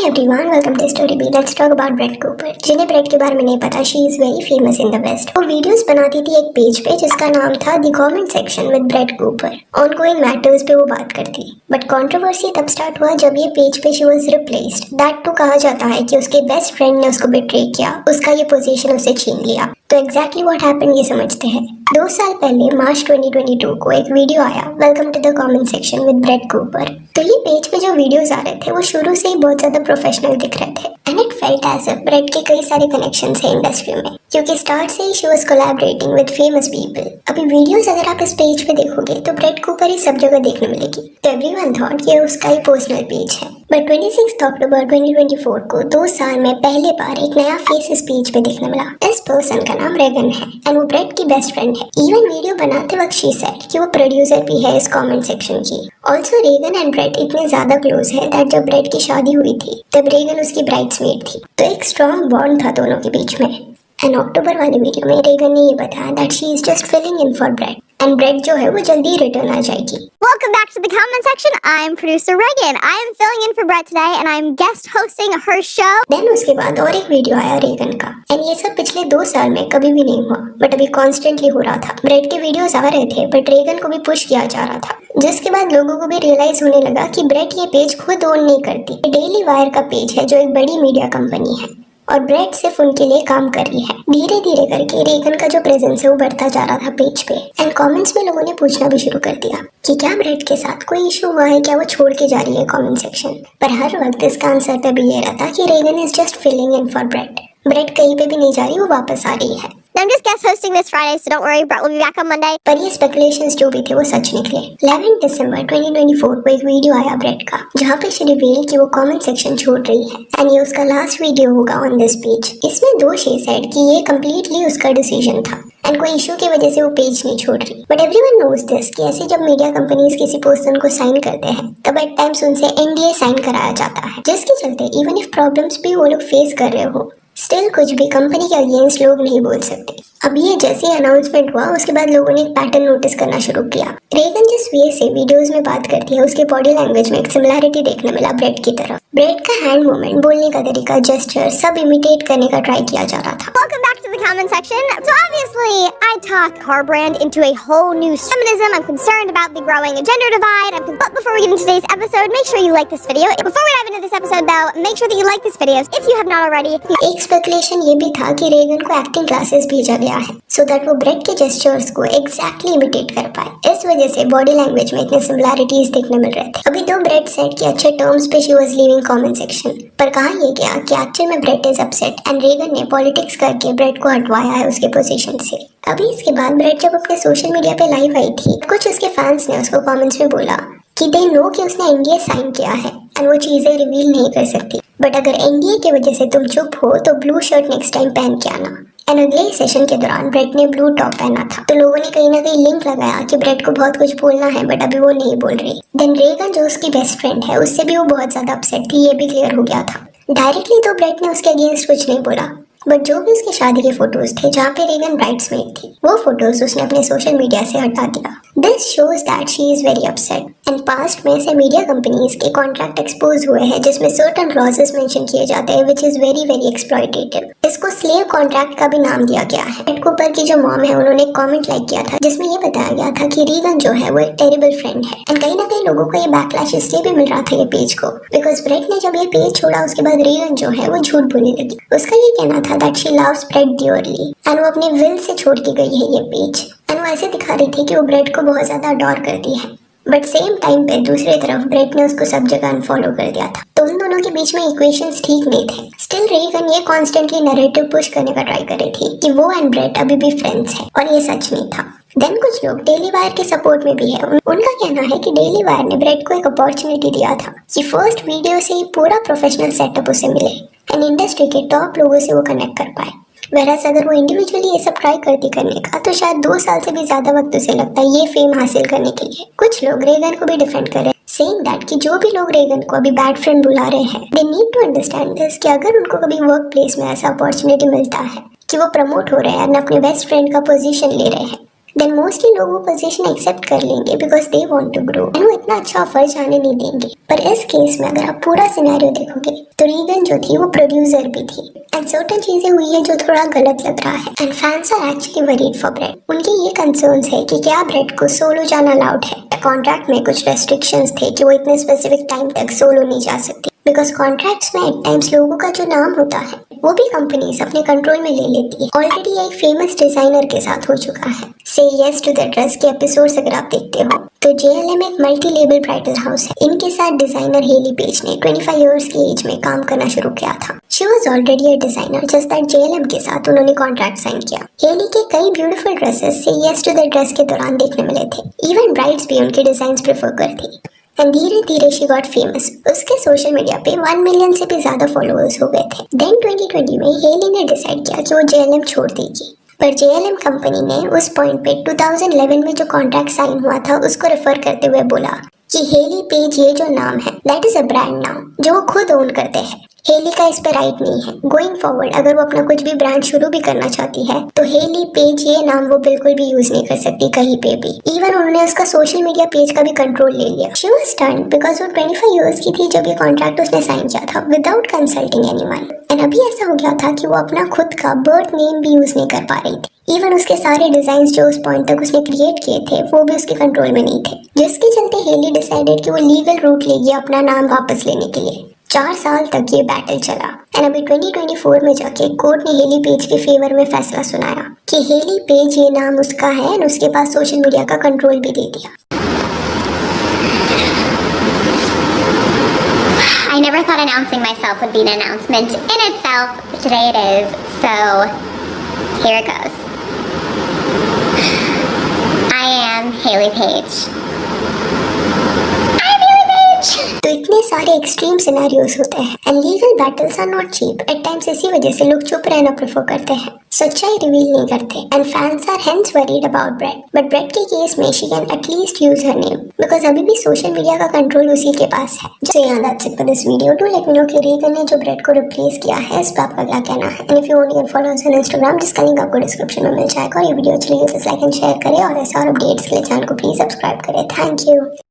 everyone, welcome to Story Beat. Let's talk about Brett Cooper. जिन्हें bread के बारे में नहीं पता, she is very famous in the West. वो वीडियोस बनाती थी एक पेज पे जिसका नाम था The Comment Section with Brett Cooper. Ongoing matters पे वो बात करती. बट कंट्रोवर्सी तब स्टार्ट हुआ जब ये पेज पे she was replaced. That too कहा जाता है कि उसके बेस्ट फ्रेंड ने उसको बिट्रे किया, उसका ये पोजीशन उसे छीन लिया. तो एग्जैक्टली व्हाट हैपेंड ये समझते हैं. 2 साल पहले मार्च 2022 को एक वीडियो आया, welcome to the comment section with Brad Cooper. तो ये पेज पे जो वीडियोस आ रहे थे वो शुरू से ही बहुत ज्यादा प्रोफेशनल दिख रहे थे. And it felt as if Brad के कई सारे कनेक्शंस हैं इंडस्ट्री में, क्योंकि स्टार्ट से ही she was collaborating with famous people. अभी वीडियोस अगर आप इस पेज पे देखोगे तो ब्रेड कूपर ही सब जगह देखने मिलेगी. तो एवरीवन थॉट ये उसका ही पर्सनल पेज है. बट 26 अक्टूबर 2024 को 2 साल में पहले बार एक नया फेस इस पेज पे देखने मिला. इस पर्सन का नाम रेगन है एंड वो ब्रेड की बेस्ट फ्रेंड है. इवन वीडियो बनाते वक्त शी सेड कि वो प्रोड्यूसर भी है इस कमेंट सेक्शन की. ऑल्सो रेगन एंड ब्रेड इतने ज्यादा क्लोज है दैट जब ब्रेड की शादी हुई थी तब रेगन उसकी ब्राइड्समेड थी. तो एक स्ट्रॉन्ग बॉन्ड था दोनों के बीच में. एंड अक्टूबर वाले वीडियो में रेगन ने ये बताया that she is just filling in for Brad and Brad जो है वो जल्दी रिटर्न आ जाएगी. Welcome back to the comment section. I am producer Regan. I am filling in for Brett today and I am guest hosting her show. Then उसके बाद और एक video आया रेगन का एंड ये सब पिछले 2 साल में कभी भी नहीं हुआ बट अभी कॉन्स्टेंटली हो रहा था. ब्रेड के वीडियोस आ रहे थे बट रेगन को भी पुश किया जा रहा था, जिसके बाद लोगों को भी रियलाइज होने लगा कि ब्रेड ये पेज खुद ओन नहीं करती. डेली वायर का पेज है जो एक बड़ी मीडिया कंपनी है और ब्रेड सिर्फ उनके लिए काम कर रही है. धीरे धीरे करके रेगन का जो प्रेजेंस है वो बढ़ता जा रहा था पेज पे. एंड कमेंट्स में लोगों ने पूछना भी शुरू कर दिया कि क्या ब्रेड के साथ कोई इशू हुआ है, क्या वो छोड़ के जा रही है कमेंट सेक्शन. पर हर वक्त इसका आंसर तभी ये रहता कि Regan is just filling in for Brad. Brad कहीं पे भी नहीं जा रही, वो वापस आ रही है. I'm just guest hosting this Friday, so don't worry, Brett will be back on Monday. पर ये स्पेकुलेशंस जो भी थे वो सच निकले. 11 दिसंबर 2024 को एक वीडियो आया ब्रेड का जहाँ पे शी रिवील कि वो कमेंट सेक्शन छोड़ रही है एंड ये उसका लास्ट वीडियो होगा ऑन दिस पेज. इसमें 2 शी सेड कि ये कम्प्लीटली उसका डिसीजन था एंड कोई इशू की वजह से वो पेज नहीं छोड़ रही. बट एवरीवन नोज दिस कि ऐसे जब मीडिया कंपनीज किसी पर्सन को साइन करते हैं तब एट टाइम्स उनसे NDA साइन कराया जाता है, जिसके चलते इवन इफ प्रॉब्लम्स भी वो लोग फेस कर रहे हो स्टिल कुछ भी कंपनी के अगेंस्ट लोग नहीं बोल सकते. अब ये जैसे अनाउंसमेंट हुआ उसके बाद लोगों ने एक पैटर्न नोटिस करना शुरू किया. रेगन जिस वे से वीडियोस में बात करती है उसके बॉडी लैंग्वेज में एक सिमिलैरिटी देखने मिला ब्रेड की तरफ. ब्रेड का हैंड मूवमेंट, बोलने का तरीका, जेस्चर सब इमिटेट करने का ट्राई किया जा रहा था. Welcome back to the comment section. So obviously, I talk car brand into a whole new feminism. I'm concerned about the growing gender divide. But before we get into today's episode, make sure you like this video. Before we dive into this episode though, make sure that you like this video if you have not already. एक speculation ये भी था कि Reagan को acting classes भेजा गया है so that वो ब्रेड के जेस्चर्स को एग्जैक्टली इमिटेट कर पाए. इस वजह से बॉडी लैंग्वेज में इतने सिमिलैरिटीज देखने मिल रहे थे. अभी तो ब्रेड सेड कि अच्छे टर्म्स पे she was leaving comment section, पर कहा ये गया कि एक्चुअल में Brad is upset and Regan ने पॉलिटिक्स करके ब्रेड को हटवाया है उसके पोजीशन से. अभी इसके बाद ब्रेड जब अपने सोशल मीडिया पे लाइव आई थी कुछ उसके फैंस ने उसको कमेंट्स में बोला कि दे नो कि उसने NDA साइन किया है एंड वो चीजें रिवील नहीं कर सकती. बट अगर NDA की वजह से तुम चुप हो तो ब्लू शर्ट नेक्स्ट टाइम पहन के आना. एंड अगले ही सेशन के दौरान ब्रेड ने ब्लू टॉप पहना था तो लोगों ने कहीं ना कहीं लिंक लगाया कि ब्रेड को बहुत कुछ बोलना है बट अभी वो नहीं बोल रही. देन रेगन जो उसकी बेस्ट फ्रेंड है उससे भी वो बहुत ज्यादा अपसेट थी, ये भी क्लियर हो गया था. डायरेक्टली तो ब्रेड ने उसके अगेंस्ट कुछ नहीं बोला बट जो भी उसकी शादी के फोटोज थे जहाँ पे रेगन ब्राइड्समेड थी वो फोटोज उसने अपने सोशल मीडिया से हटा दिया. This shows that she is very upset. And past में ऐसे मीडिया कंपनीज के कॉन्ट्रैक्ट एक्सपोज हुए हैं जिसमें सर्टेन क्लॉजेस मेंशन किए जाते हैं which is very very exploitative. इसको स्लेव कॉन्ट्रैक्ट का भी नाम दिया गया है. ब्रेड कूपर की जो मॉम है उन्होंने एक कमेंट लाइक किया था जिसमें ये बताया गया था कि रेगन जो है वो एक टेरिबल फ्रेंड है. एंड कहीं ना कहीं लोगों को ये बैकलैश इसलिए भी मिल रहा था ये पेज को बिकॉज ब्रेड ने जब ये पेज छोड़ा उसके बाद रेगन जो है वो झूठ बोलने लगी. उसका ये कहना था that she loves bread dearly and वो अपने विल से छोड़ के गई है ये पेज. एंड वो ऐसे दिखा रही थी कि वो ब्रेड को बहुत ज्यादा अडोर करती है बट सेम टाइम पे दूसरी तरफ ब्रेड ने उसको सब जगह अनफॉलो कर दिया था. तो उन दोनों के बीच में इक्वेशंस ठीक नहीं थे. स्टिल रेगन ये कॉन्स्टेंटली नैरेटिव पुश करने का ट्राई कर रही थी कि वो एंड ब्रेड अभी भी फ्रेंड्स है और ये सच नहीं था. देन कुछ लोग डेली वायर के सपोर्ट में भी है. उनका कहना है कि डेली वायर ने ब्रेड को एक अपॉर्चुनिटी दिया था कि फर्स्ट वीडियो से ही पूरा प्रोफेशनल सेटअप उसे मिले एंड इंडस्ट्री के टॉप लोगों से वो कनेक्ट कर पाए. वैरास अगर वो इंडिविजुअली ये सब ट्राई करती करने का तो शायद 2 साल से भी ज्यादा वक्त उसे लगता है ये फेम हासिल करने के लिए. कुछ लोग रेगन को भी डिफेंड कर रहे हैं सेइंग दैट कि जो भी लोग रेगन को अभी बैड फ्रेंड बुला रहे हैं they need to understand this कि अगर उनको कभी वर्क प्लेस में ऐसा अपॉर्चुनिटी मिलता है कि वो प्रमोट हो रहे हैं और अपने बेस्ट फ्रेंड का पोजीशन ले रहे हैं देन मोस्टली लोग वो पोजीशन एक्सेप्ट कर लेंगे because they want to grow and वो इतना अच्छा ऑफर जाने नहीं देंगे। पर इस केस में अगर आप पूरा सिनेरियो देखोगे तो रीगन जो थी वो प्रोड्यूसर भी थी एंड सर्टेन चीजें हुई है जो थोड़ा गलत लग रहा है and fans are actually worried for Brett. उनके ये कंसर्न्स है कि क्या ब्रेट को सोलो जाना अलाउड है। कॉन्ट्रैक्ट में कुछ रेस्ट्रिक्शंस थे कि वो इतने स्पेसिफिक टाइम तक सोलो नहीं जा सकती बिकॉज कॉन्ट्रैक्ट्स में एट टाइम्स लोगों का जो नाम होता है वो भी कंपनीज अपने कंट्रोल में ले लेती है। ऑलरेडी एक फेमस डिजाइनर के साथ हो चुका है। से यस टू द ड्रेस के एपिसोड्स अगर आप देखते हो तो JLM एक मल्टी लेबल ब्राइडल हाउस है। इनके साथ डिजाइनर हेली पेज ने 25 इयर्स की एज में काम करना शुरू किया था। She was already a designer just that JLM के साथ उन्होंने कॉन्ट्रैक्ट साइन किया। हेली के कई ब्यूटीफुल ड्रेसेस से यस टू द ड्रेस के दौरान देखने मिले थे। इवन ब्राइड्स भी उनके डिजाइन प्रेफर करती एंड धीरे धीरे शी गॉट फेमस। उसके सोशल मीडिया पे 1 मिलियन से भी ज्यादा फॉलोअर्स हो गए थे। देन 2020 में हेली ने डिसाइड किया कि वो JLM छोड़ देगी पर JLM कंपनी ने उस पॉइंट पे 2011 में जो कॉन्ट्रैक्ट साइन हुआ था उसको रेफर करते हुए बोला कि हेली पेज ये जो नाम है दैट इज अ ब्रांड नाम जो वो खुद ओन करते हैं। हेली का इस पे राइट नहीं है। गोइंग फॉरवर्ड अगर वो अपना कुछ भी ब्रांड शुरू भी करना चाहती है तो हेली पेज ये नाम वो बिल्कुल भी यूज नहीं कर सकती कहीं पे भी। इवन उन्होंने उसका सोशल मीडिया पेज का भी कंट्रोल ले लिया। शी वाज स्टन्ड बिकॉज वो 25 इयर्स की थी जब ये कॉन्ट्रैक्ट उसने साइन किया था विदाउट कंसल्टिंग एनीवन। एंड अभी ऐसा हो गया था कि वो अपना खुद का बर्थ नेम भी यूज नहीं कर पा रही थी। इवन उसके सारे डिजाइन जो उस पॉइंट तक उसने क्रिएट किए थे वो भी उसके कंट्रोल में नहीं थे, जिसके चलते हेली डिसाइडेड कि वो लीगल रूट लेगी अपना नाम वापस लेने के लिए। 4 साल तक ये बैटल चला एंड अभी 2024 में जाके कोर्ट ने हेली पेज के फेवर में फैसला सुनाया कि हेली पेज ये नाम उसका है और उसके पास सोशल मीडिया का कंट्रोल भी दे दिया। I never thought announcing myself would be an announcement in itself, but today it is, so here it goes. I am Haley Page. तो इतने सारे एक्सट्रीम सिनेरियोज होते हैं and legal battles are not cheap. At times इसी वजह से लोग चुप रहना प्रेफर करते हैं, सच्चाई रिवील नहीं करते and fans are hence worried about Brett. But Brett के केस में she can at least use her name because अभी भी सोशल मीडिया का कंट्रोल उसी के पास है। सो yeah, that's it for this video. Do let me know कि रीगन ने जो ब्रेट को रिप्लेस किया है इस पर आपका क्या कहना है। And if you want to follow us on Instagram जिसका लिंक आपको डिस्क्रिप्शन में मिल जाएगा। और ये वीडियो अच्छी लगी तो लाइक एंड शेयर करें और ऐसे और अपडेट्स के लिए चैनल को प्लीज सब्सक्राइब करें। Thank you.